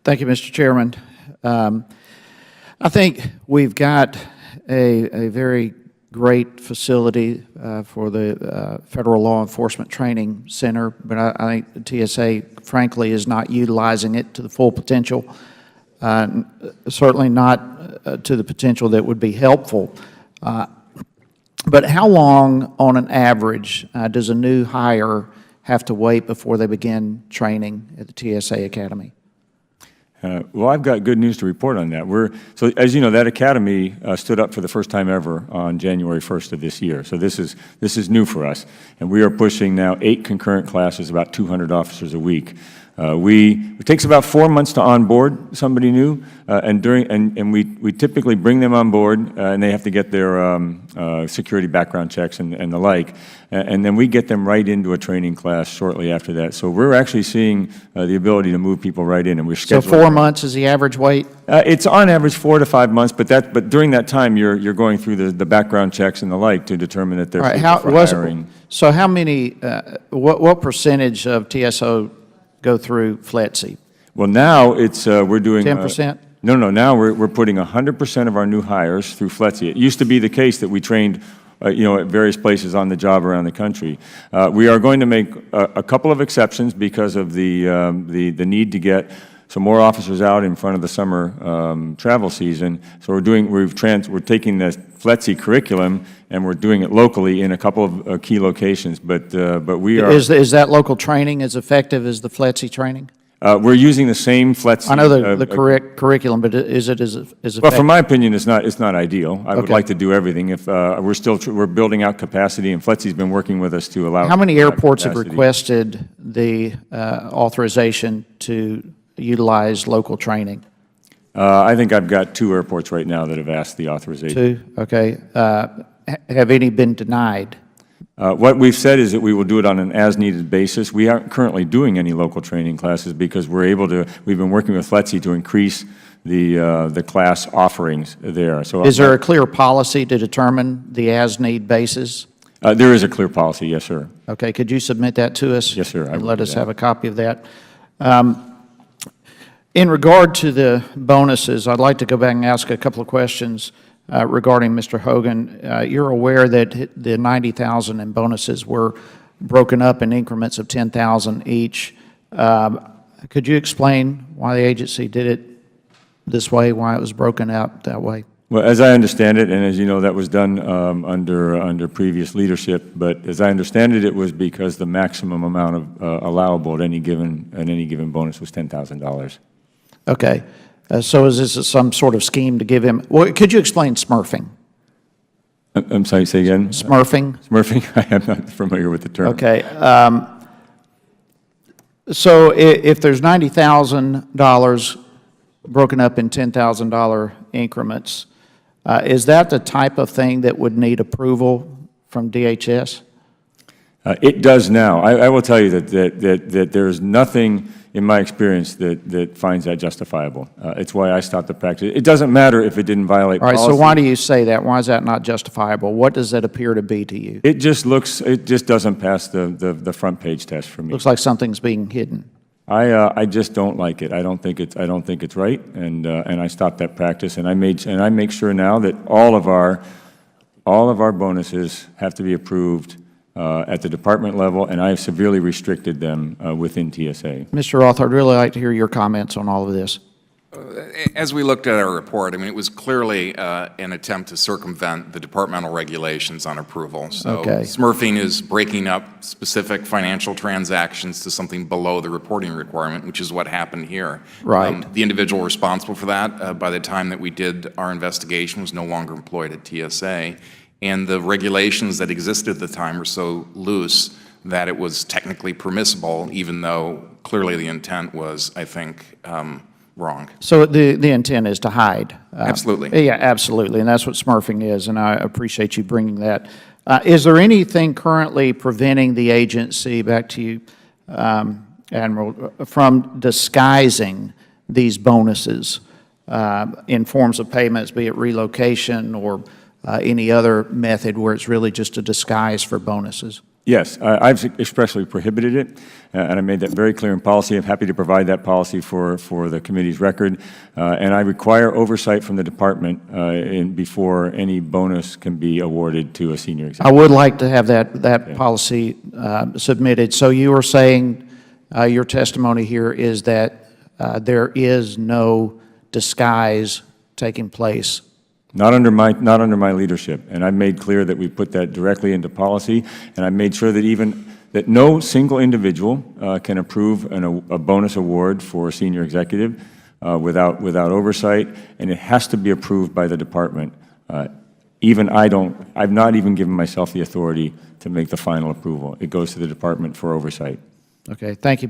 Thank you, Mr. Chairman. I think we've got a very great facility for the Federal Law Enforcement Training Center, but I think the TSA, frankly, is not utilizing it to the full potential, certainly not to the potential that would be helpful. But how long, on an average, does a new hire have to wait before they begin training at the TSA Academy? Well, I've got good news to report on that. So as you know, that academy stood up for the first time ever on January 1st of this year. So this is new for us. And we are pushing now 8 concurrent classes, about 200 officers a week. It takes about 4 months to onboard somebody new, and we typically bring them on board, and they have to get their security background checks and the like, and then we get them right into a training class shortly after that. So we're actually seeing the ability to move people right in, and we're scheduling. So 4 months is the average wait? It's on average 4 to 5 months, but during that time you're going through the background checks and the like to determine that they're fit for hiring. So how many? What percentage of TSO go through FLETC? Well, now it's we're doing 10%. No. Now we're putting 100% of our new hires through FLETC. It used to be the case that we trained, at various places on the job around the country. We are going to make a couple of exceptions because of the need to get some more officers out in front of the summer travel season. So we're taking the FLETC curriculum and we're doing it locally in a couple of key locations. But we are. Is that local training as effective as the FLETC training? We're using the same FLETC. I know the correct curriculum, but is it as effective? Well, from my opinion, it's not ideal. I would like to do everything. If we're building out capacity, and FLETC's been working with us to allow. How many airports have requested the authorization to utilize local training? I think I've got 2 airports right now that have asked the authorization. 2, okay. Have any been denied? What we've said is that we will do it on an as-needed basis. We aren't currently doing any local training classes because we've been working with FLETC to increase the class offerings there. So is there a clear policy to determine the as-need basis? There is a clear policy, yes, sir. Okay, could you submit that to us? Yes, sir. And let us have a copy of that. In regard to the bonuses, I'd like to go back and ask a couple of questions regarding Mr. Hogan. You're aware that the $90,000 in bonuses were broken up in increments of $10,000 each. Could you explain why the agency did it this way, why it was broken up that way? Well, as I understand it, and as you know, that was done under previous leadership. But as I understand it, it was because the maximum amount of allowable at any given bonus was $10,000. Okay. So is this some sort of scheme to give him? Well, could you explain smurfing? I'm sorry, say again? Smurfing? Smurfing? I am not familiar with the term. Okay. So if there's $90,000 broken up in $10,000 increments, is that the type of thing that would need approval from DHS? It does now. I will tell you that there's nothing in my experience that finds that justifiable. It's why I stopped the practice. It doesn't matter if it didn't violate policy. All right, so why do you say that? Why is that not justifiable? What does that appear to be to you? It just doesn't pass the front page test for me. Looks like something's being hidden. I just don't like it. I don't think it's right, and I stopped that practice. And I make sure now that all of our bonuses have to be approved at the department level, and I have severely restricted them within TSA. Mr. Roth, I'd really like to hear your comments on all of this. As we looked at our report, I mean, it was clearly an attempt to circumvent the departmental regulations on approval. So smurfing is breaking up specific financial transactions to something below the reporting requirement, which is what happened here. Right. The individual responsible for that, by the time that we did our investigation, was no longer employed at TSA. And the regulations that existed at the time were so loose that it was technically permissible, even though clearly the intent was, I think, wrong. So the intent is to hide? Absolutely. Yeah, absolutely, and that's what smurfing is, and I appreciate you bringing that. Is there anything currently preventing the agency, back to you, Admiral, from disguising these bonuses in forms of payments, be it relocation or any other method where it's really just a disguise for bonuses? Yes, I've expressly prohibited it, and I made that very clear in policy. I'm happy to provide that policy for the committee's record, and I require oversight from the department before any bonus can be awarded to a senior I executive. would like to have that policy submitted. So you are saying, your testimony here is that there is no disguise taking place? Not under my leadership, and I made clear that we put that directly into policy, and I made sure that no single individual can approve a bonus award for a senior executive without oversight, and it has to be approved by the department. I've not even given myself the authority to make the final approval. It goes to the department for oversight. Okay, thank you.